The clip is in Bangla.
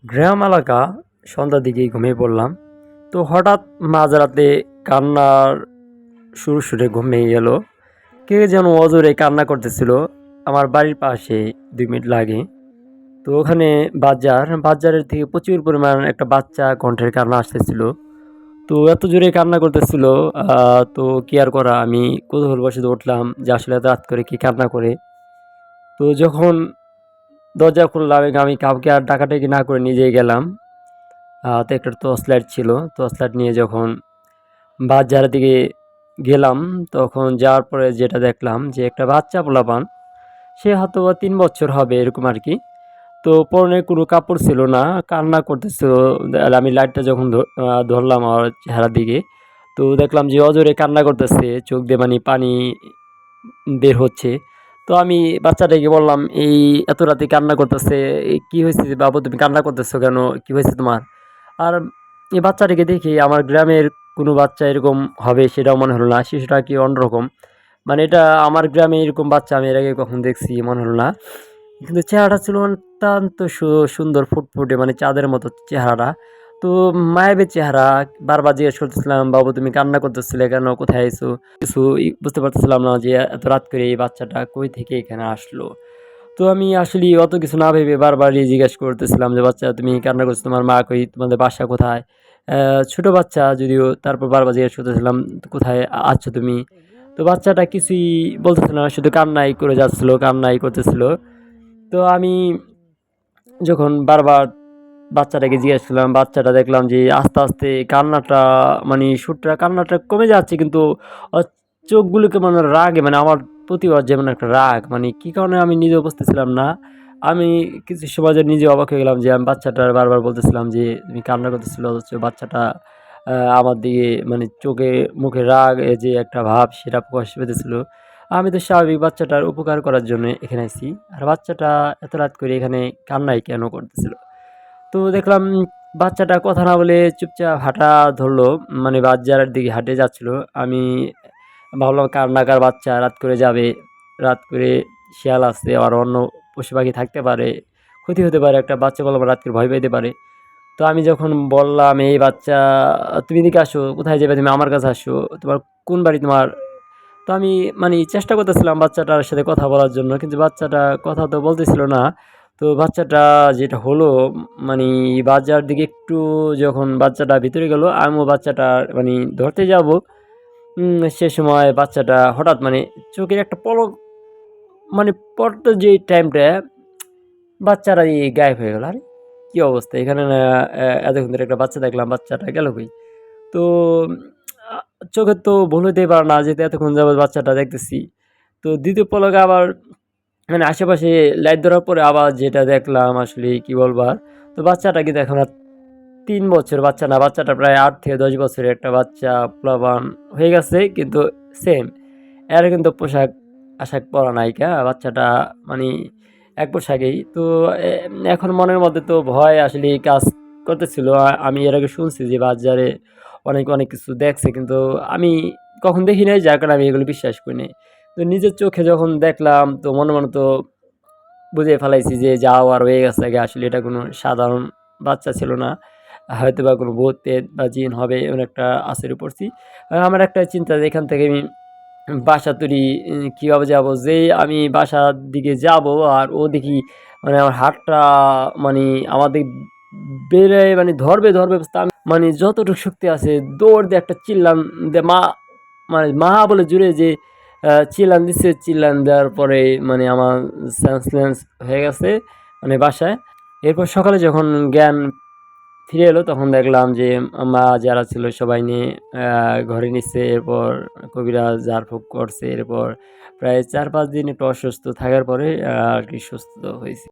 গ্রাম এলাকা, সন্ধ্যার দিকেই ঘুমিয়ে পড়লাম। তো হঠাৎ মাঝরাতে কান্নার সুরে ঘুম ভেঙে গেল। কে যেন অজোরে কান্না করতেছিল আমার বাড়ির পাশে, 2 মিনিট লাগে। তো ওখানে বাজারের থেকে প্রচুর পরিমাণ একটা বাচ্চা কণ্ঠের কান্না আসতেছিল। তো এত জোরে কান্না করতেছিল, তো কি আর করা, আমি কৌতূহলবশত উঠলাম যে আসলে এত রাত করে কি কান্না করে। তো যখন দরজা খুললাম, আমি কাউকে আর ডাকাডাকি না করে নিজেই গেলাম। হাতে একটা টর্চ লাইট ছিল। টর্চ লাইট নিয়ে যখন বাজারের দিকে গেলাম, তখন যাওয়ার পরে যেটা দেখলাম যে একটা বাচ্চা পোলাপান, সে হয়তোবা ৩ বছর হবে এরকম আরকি। তো পরনে কোনো কাপড় ছিল না, কান্না করতেছিল। আর আমি লাইটটা যখন ধরলাম আমার চেহারার দিকে, তো দেখলাম যে অজোরে কান্না করতেছে, চোখ দিয়ে পানি বের হচ্ছে। তো আমি বাচ্চাটাকে বললাম, "এই এত রাতে কান্না করতেছে, কি হয়েছে বাবু, তুমি কান্না করতেছো কেন? কি হয়েছে তোমার?" আর এই বাচ্চাটাকে দেখে আমার গ্রামের কোনো বাচ্চা এরকম হবে সেটাও মনে হলো না। শিশুটা কি অন্যরকম। এটা আমার গ্রামে এরকম বাচ্চা আমি এর আগে কখনো দেখছি মনে হলো না। কিন্তু চেহারাটা ছিল অত্যন্ত সুন্দর ফুটফুটে, চাঁদের মতো চেহারাটা। তো মায়াবী চেহারা। বারবার জিজ্ঞেস করতেছিলাম, "বাবু তুমি কান্না করতেছিলে কেন? কোথায় আইছো?" কিছুই বুঝতে পারতেছিলাম না যে এত রাত করে এই বাচ্চাটা কই থেকে এখানে আসলো। তো আমি আসলে অত কিছু না ভেবে বারবারই জিজ্ঞেস করতেছিলাম যে, "বাচ্চা তুমি কান্না করছো, তোমার মা কই? তোমাদের বাসা কোথায়?" ছোট বাচ্চা যদিও, তারপর বারবার জিজ্ঞেস করতেছিলাম, "কোথায় আছো তুমি?" তো বাচ্চাটা কিছুই বলতেছিল না, শুধু কান্নাই করে যাচ্ছিল, কান্নাই করতেছিল। তো আমি যখন বারবার বাচ্চাটাকে জিজ্ঞেস করলাম, বাচ্চাটা দেখলাম যে আস্তে, আস্তে কান্নাটা, সুরটা, কান্নাটা কমে যাচ্ছে, কিন্তু অ চোখগুলোকে রাগে, আমার প্রতি ওর যেমন একটা রাগ, কি কারণে আমি নিজেও বুঝতেছিলাম না। আমি কিছু সময় যে নিজে অবাক হয়ে গেলাম যে আমি বাচ্চাটার বারবার বলতেছিলাম যে, "তুমি কান্না করতেছিল", অথচ বাচ্চাটা আমার দিকে চোখে মুখে রাগ, এই যে একটা ভাব সেটা প্রকাশ পেতেছিল। আমি তো স্বাভাবিক বাচ্চাটার উপকার করার জন্য এখানে আইছি। আর বাচ্চাটা এত রাত করে এখানে কান্নাই কেন করতেছিল? তো দেখলাম বাচ্চাটা কথা না বলে চুপচাপ হাঁটা ধরলো, বাজারের দিকে হাঁটে যাচ্ছিল। আমি ভাবলাম কার বাচ্চা রাত করে যাবে। রাত করে শিয়াল আছে, আর অন্য পশু পাখি থাকতে পারে, ক্ষতি হতে পারে। একটা বাচ্চা বললাম রাত করে ভয় পাইতে পারে। তো আমি যখন বললাম, "এই বাচ্চা, তুমি এদিকে আসো। কোথায় যাবে তুমি? আমার কাছে আসো। তোমার কোন বাড়ি তোমার?" তো আমি চেষ্টা করতেছিলাম বাচ্চাটার সাথে কথা বলার জন্য। কিন্তু বাচ্চাটা কথা তো বলতেছিল না। তো বাচ্চাটা যেটা হলো, বাজার দিকে একটু যখন বাচ্চাটা ভিতরে গেল, আমিও বাচ্চাটা ধরতে যাবো। সে সময় বাচ্চাটা হঠাৎ চোখের একটা পলক, পড়তে যেই টাইমটা বাচ্চাটা গায়েব হয়ে গেল। আরে! কি অবস্থা? এখানে না এতক্ষণ ধরে একটা বাচ্চা দেখলাম, বাচ্চাটা গেল কই? তো আ চোখের তো ভুল হইতেই পারে না, যেহেতু এতক্ষণ যাবৎ বাচ্চাটা দেখতেছি। তো ২য় পলকে আবার আশেপাশে লাইট ধরার পরে আবার যেটা দেখলাম, আসলে কি বলবো আর। তো বাচ্চাটা কিন্তু এখন আর ৩ বছর বাচ্চা না, বাচ্চাটা প্রায় ৮ থেকে ১০ বছরের একটা বাচ্চা পোলাপান হয়ে গেছে, কিন্তু সেম। এর কিন্তু পোশাক-আশাক পরা নাইকা। বাচ্চাটা মানি এক পোশাকেই। তো এখন মনের মধ্যে তো ভয় আসলেই কাজ করতেছিল। আমি এর আগে শুনছি যে বাজারে অনেক কিছু দেখছে, কিন্তু আমি কখনো দেখি নাই, যার কারণে আমি এগুলো বিশ্বাস করি নাই। তো নিজের চোখে যখন দেখলাম, তো মনে তো বুঝে ফেলাইছি যে যা হওয়ার হয়ে গেছে গে। আসলে এটা কোনো সাধারণ বাচ্চা ছিল না। হয়তোবা কোনো ভূত-প্রেত বা জিন হবে, এমন একটা আঁচড়ে পড়ছি। আমার একটা চিন্তা যে এখান থেকে আমি বাসা তৈরি কীভাবে যাবো? যেই আমি বাসার দিকে যাবো, আর ও দেখি আমার হাতটা মানি আমার দিকে বেড়ে ধরবে অবস্থা। আমি যতটুকু শক্তি আছে দৌড় দিয়ে একটা চিল্লান দিয়ে মা বলে জোরে যে চিল্লান দিছে। চিল্লান দেওয়ার পরে আমার সেন্সলেস হয়ে গেছে বাসায়। এরপর সকালে যখন জ্ঞান ফিরে এলো, তখন দেখলাম যে মা যারা ছিল সবাই নিয়ে ঘরে নিচ্ছে। এরপর কবিরাজ ঝাড়ফুঁক করছে। এরপর প্রায় ৪-৫ দিন একটু অসুস্থ থাকার পরে আরকি সুস্থ হইছি।